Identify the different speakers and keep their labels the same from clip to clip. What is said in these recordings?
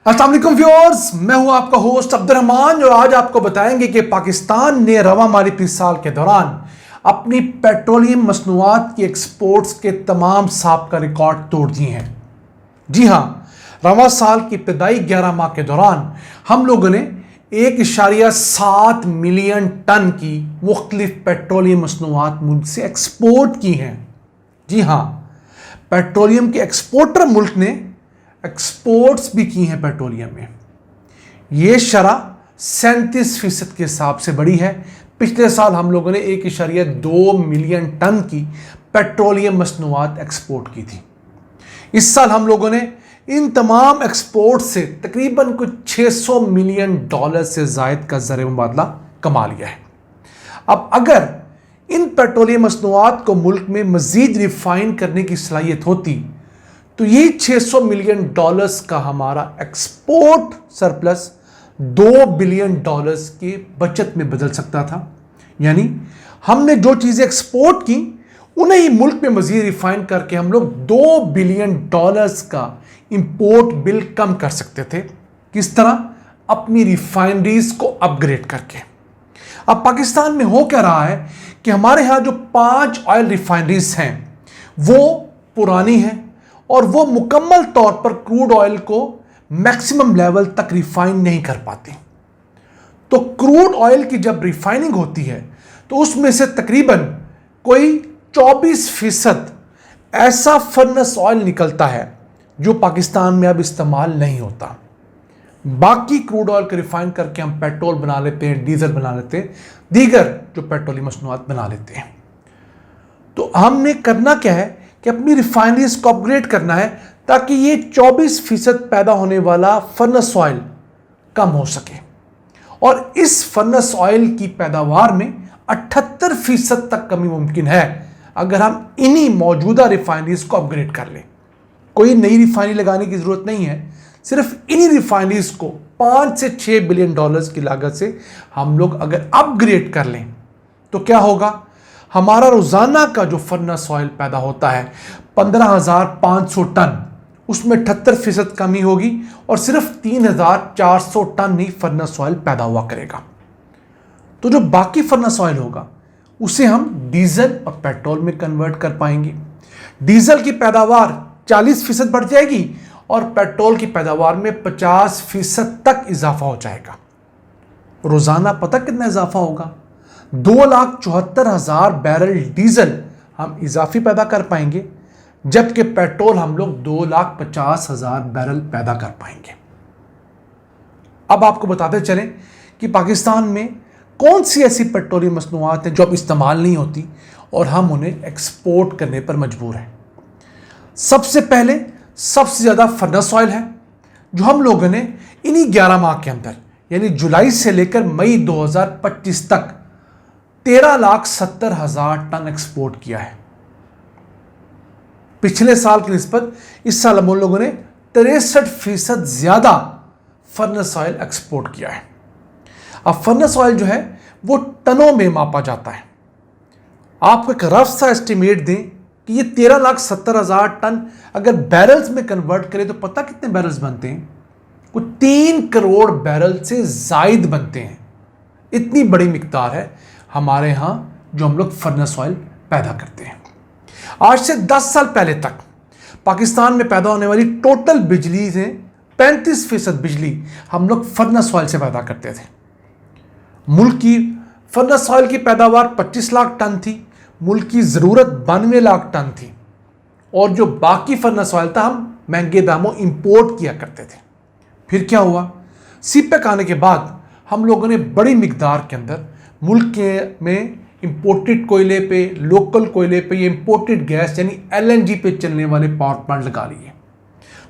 Speaker 1: अस्सलाम वालेकुम व्यूअर्स, मैं हूं आपका होस्ट अब्दुर्रहमान और आज आपको बताएंगे कि पाकिस्तान ने रवा माली साल के दौरान अपनी पेट्रोलियम मसनूआत की एक्सपोर्ट्स के तमाम साबिका रिकॉर्ड तोड़ दिए हैं। जी हां, रवा साल की इब्तदाई 11 माह के दौरान हम लोगों ने 1.7 मिलियन टन की मुख्तलिफ पेट्रोलियम मसनूआत मुल्क से एक्सपोर्ट की हैं। जी हां, पेट्रोलियम के एक्सपोर्टर मुल्क ने एक्सपोर्ट्स भी की हैं पेट्रोलियम में। यह शरह 37% के हिसाब से बढ़ी है। पिछले साल हम लोगों ने 1.2 मिलियन टन की पेट्रोलियम मसनूआत एक्सपोर्ट की थी। इस साल हम लोगों ने इन तमाम एक्सपोर्ट से तकरीबन कुछ $600 मिलियन से जायद का ज़र मुबादला कमा लिया है। अब अगर इन पेट्रोलियम मसनूआत को मुल्क में मज़ीद रिफाइन करने की सलाहियत होती तो ये $600 मिलियन का हमारा एक्सपोर्ट सरप्लस $2 बिलियन की बचत में बदल सकता था। यानी हमने जो चीज़ें एक्सपोर्ट की उन्हें ही मुल्क में मज़ीद रिफाइन करके हम लोग $2 बिलियन का इंपोर्ट बिल कम कर सकते थे। किस तरह? अपनी रिफाइनरीज को अपग्रेड करके। अब पाकिस्तान में हो क्या रहा है कि हमारे यहाँ जो 5 ऑयल रिफाइनरीज हैं वो पुरानी हैं और वो मुकम्मल तौर पर क्रूड ऑयल को मैक्सिमम लेवल तक रिफाइन नहीं कर पाती। तो क्रूड ऑयल की जब रिफाइनिंग होती है तो उसमें से तकरीबन कोई 24% ऐसा फर्नेस ऑयल निकलता है जो पाकिस्तान में अब इस्तेमाल नहीं होता। बाकी क्रूड ऑयल को रिफाइन करके हम पेट्रोल बना लेते हैं, डीजल बना लेते हैं, दीगर जो पेट्रोलियम मसनूआत बना लेते हैं। तो हमने करना क्या है कि अपनी रिफाइनरीज को अपग्रेड करना है ताकि ये 24% पैदा होने वाला फर्नेस ऑयल कम हो सके। और इस फर्नेस ऑयल की पैदावार में 78% तक कमी मुमकिन है अगर हम इन्हीं मौजूदा रिफाइनरीज को अपग्रेड कर लें। कोई नई रिफाइनरी लगाने की ज़रूरत नहीं है, सिर्फ इन्हीं रिफाइनरीज को 5 से 6 बिलियन डॉलर्स की लागत से हम लोग अगर अपग्रेड कर लें तो क्या होगा? हमारा रोज़ाना का जो फर्नेस ऑयल पैदा होता है 15,500 टन, उसमें 78% कमी होगी और सिर्फ 3,400 टन ही फर्नेस ऑयल पैदा हुआ करेगा। तो जो बाकी फर्नेस ऑयल होगा उसे हम डीजल और पेट्रोल में कन्वर्ट कर पाएंगे। डीजल की पैदावार 40% बढ़ जाएगी और पेट्रोल की पैदावार में 50% तक इजाफा हो जाएगा। रोज़ाना पता कितना इजाफा होगा? 2,74,000 बैरल डीजल हम इजाफी पैदा कर पाएंगे, जबकि पेट्रोल हम लोग 2,50,000 बैरल पैदा कर पाएंगे। अब आपको बताते चलें कि पाकिस्तान में कौन सी ऐसी पेट्रोलियम मसनूआत हैं जो अब इस्तेमाल नहीं होती और हम उन्हें एक्सपोर्ट करने पर मजबूर हैं। सबसे पहले सबसे ज़्यादा फर्नेस ऑयल है जो हम लोगों ने इन्हीं 11 माह के अंदर यानी जुलाई से लेकर मई 2025 तक 13,70,000 टन एक्सपोर्ट किया है। पिछले साल की निस्बत इस साल हम लोगों ने 63% ज्यादा फर्नेस ऑयल एक्सपोर्ट किया है। अब फर्नेस ऑयल जो है वो टनों में मापा जाता है। आपको एक रफ सा एस्टिमेट दें कि ये 13,70,000 टन अगर बैरल्स में कन्वर्ट करें तो पता कितने बैरल्स बनते हैं? कुछ 3 करोड़ बैरल से जायद बनते हैं। इतनी बड़ी मिकदार है हमारे यहाँ जो हम लोग फर्नेस ऑयल पैदा करते हैं। आज से 10 साल पहले तक पाकिस्तान में पैदा होने वाली टोटल बिजली से 35% बिजली हम लोग फर्नेस ऑयल से पैदा करते थे। मुल्क की फर्नेस ऑयल की पैदावार 25 लाख टन थी, मुल्क की ज़रूरत 92 लाख टन थी और जो बाकी फर्नेस ऑयल था हम महंगे दामों इंपोर्ट किया करते थे। फिर क्या हुआ? सीपेक आने के बाद हम लोगों ने बड़ी मिकदार के अंदर मुल्क में इंपोर्टेड कोयले पे, लोकल कोयले पे, ये इंपोर्टेड गैस यानी LNG पे चलने वाले पावर प्लांट लगा लिए।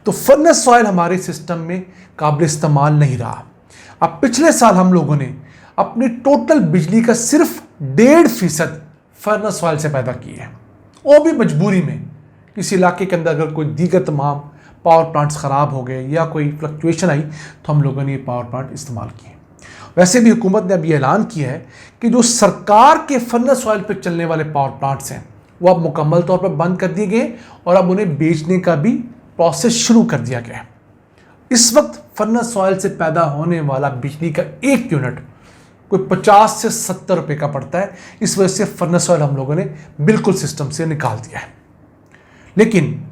Speaker 1: तो फर्नेस ऑयल हमारे सिस्टम में काबिल इस्तेमाल नहीं रहा। अब पिछले साल हम लोगों ने अपनी टोटल बिजली का सिर्फ 1.5% फर्नेस ऑयल से पैदा की है, वो भी मजबूरी में। किसी इलाके के अंदर अगर कोई दीगर तमाम पावर प्लांट्स ख़राब हो गए या कोई फ्लक्चुएशन आई तो हम लोगों ने ये पावर प्लांट इस्तेमाल किए। वैसे भी हुकूमत ने अब ये ऐलान किया है कि जो सरकार के फर्नेस ऑयल पर चलने वाले पावर प्लांट्स हैं वो अब मुकम्मल तौर पर बंद कर दिए गए और अब उन्हें बेचने का भी प्रोसेस शुरू कर दिया गया है। इस वक्त फर्नेस ऑयल से पैदा होने वाला बिजली का एक यूनिट कोई 50 से 70 रुपए का पड़ता है। इस वजह से फर्नेस ऑयल हम लोगों ने बिल्कुल सिस्टम से निकाल दिया है। लेकिन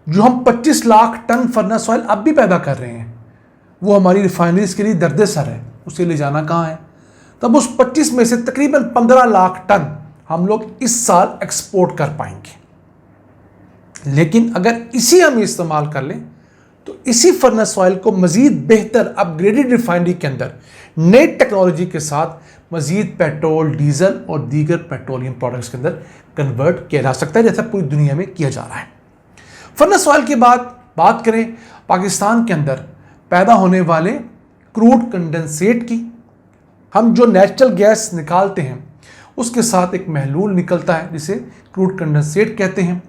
Speaker 1: जो हम 25 लाख टन फर्नेस ऑयल अब भी पैदा कर रहे हैं वो हमारी रिफाइनरीज के लिए दर्द-ए-सर है। उसे ले जाना कहाँ है? तब उस 25 में से तकरीबन 15 लाख टन हम लोग इस साल एक्सपोर्ट कर पाएंगे। लेकिन अगर इसी हम इस्तेमाल कर लें तो इसी फर्नेस ऑयल को मजीद बेहतर अपग्रेडेड रिफाइनरी के अंदर नई टेक्नोलॉजी के साथ मजीद पेट्रोल, डीजल और दीगर पेट्रोलियम प्रोडक्ट्स के अंदर कन्वर्ट किया जा सकता है, जैसा पूरी दुनिया में किया जा रहा है। फर्नेस ऑयल के बाद बात करें पाकिस्तान के अंदर पैदा होने वाले क्रूड कंडेंसेट की। हम जो नेचुरल गैस निकालते हैं उसके साथ एक महलूल निकलता है जिसे क्रूड कंडेंसेट कहते हैं।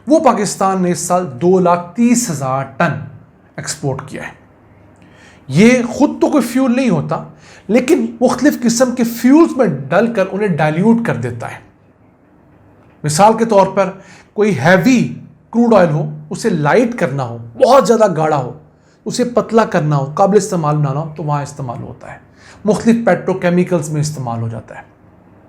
Speaker 1: वो पाकिस्तान ने इस साल 2,30,000 टन एक्सपोर्ट किया है। ये खुद तो कोई फ्यूल नहीं होता, लेकिन मुख्तलिफ किस्म के फ्यूल्स में डालकर उन्हें डाइल्यूट कर देता है। मिसाल के तौर पर कोई हैवी क्रूड ऑयल हो, उसे लाइट करना हो, बहुत ज़्यादा गाढ़ा हो, उसे पतला करना हो, काबिल इस्तेमाल बनाना हो, तो वहाँ इस्तेमाल होता है। मुख्तलिफ पेट्रोकेमिकल्स में इस्तेमाल हो जाता है।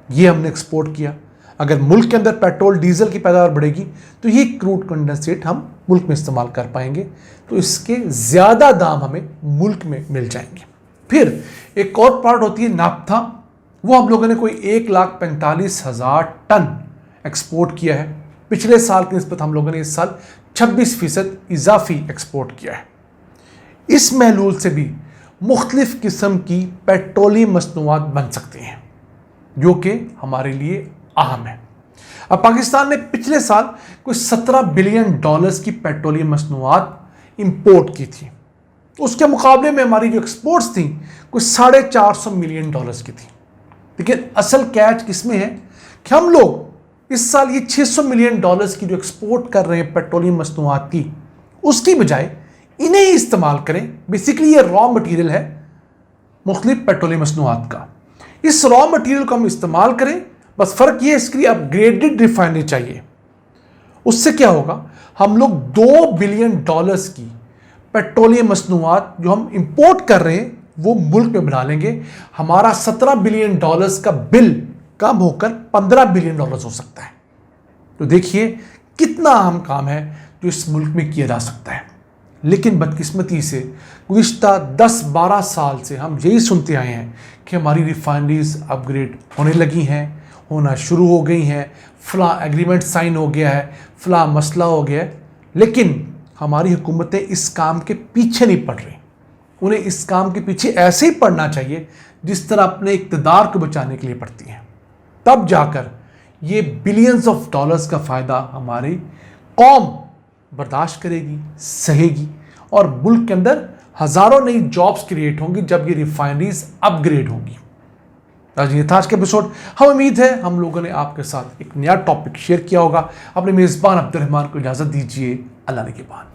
Speaker 1: ये हमने एक्सपोर्ट किया। अगर मुल्क के अंदर पेट्रोल डीजल की पैदावार बढ़ेगी तो ये क्रूड कंडेंसेट हम मुल्क में इस्तेमाल कर पाएंगे, तो इसके ज़्यादा दाम हमें मुल्क में मिल जाएंगे। फिर एक और पार्ट होती है नाफ्था। वो हम लोगों ने कोई 1,45,000 टन एक्सपोर्ट किया है। पिछले साल की निस्बत हम लोगों ने इस साल 26% इजाफी एक्सपोर्ट किया है। इस महलूल से भी मुख्तलिफ किस्म की पेट्रोलियम मसनूआत बन सकती हैं जो कि हमारे लिए अहम है। अब पाकिस्तान ने पिछले साल कोई $17 बिलियन की पेट्रोलियम मसनूआत इंपोर्ट की थी। उसके मुकाबले में हमारी जो एक्सपोर्ट्स थी कोई $450 मिलियन की थी। लेकिन असल कैच किसमें है कि हम लोग इस साल ये $600 मिलियन की जो एक्सपोर्ट कर रहे हैं पेट्रोलियम मसनूआत की, उसकी बजाय इन्हें ही इस्तेमाल करें। बेसिकली ये रॉ मटीरियल है मुख्तलिफ पेट्रोलियम मसनूआत का। इस रॉ मटीरियल को हम इस्तेमाल करें, बस फ़र्क ये इसके लिए अपग्रेडेड रिफाइनरी चाहिए। उससे क्या होगा, हम लोग $2 बिलियन की पेट्रोलियम मसनूआत जो हम इंपोर्ट कर रहे हैं वो मुल्क में बना लेंगे। हमारा $17 बिलियन का बिल कम होकर $15 बिलियन हो सकता है। तो देखिए कितना अहम काम है जो इस मुल्क में किया जा सकता है। लेकिन बदकिस्मती से गुज़िश्ता 10-12 साल से हम यही सुनते आए हैं कि हमारी रिफाइनरीज अपग्रेड होने लगी हैं, होना शुरू हो गई हैं, फ़लाँ एग्रीमेंट साइन हो गया है, फ़लाँ मसला हो गया है। लेकिन हमारी हुकूमतें इस काम के पीछे नहीं पड़ रही। उन्हें इस काम के पीछे ऐसे ही पड़ना चाहिए जिस तरह अपने इक़्तिदार को बचाने के लिए पड़ती हैं। तब जाकर ये बिलियंस ऑफ डॉलर्स का फ़ायदा हमारी कौम बर्दाश्त करेगी, सहेगी, और मुल्क के अंदर हज़ारों नई जॉब्स क्रिएट होंगी जब ये रिफाइनरीज अपग्रेड होंगी। आज ये था आज का एपिसोड। हम उम्मीद है हम लोगों ने आपके साथ एक नया टॉपिक शेयर किया होगा। अपने मेज़बान अब्दुल रहमान को इजाज़त दीजिए। अल्लाह ने के बाद।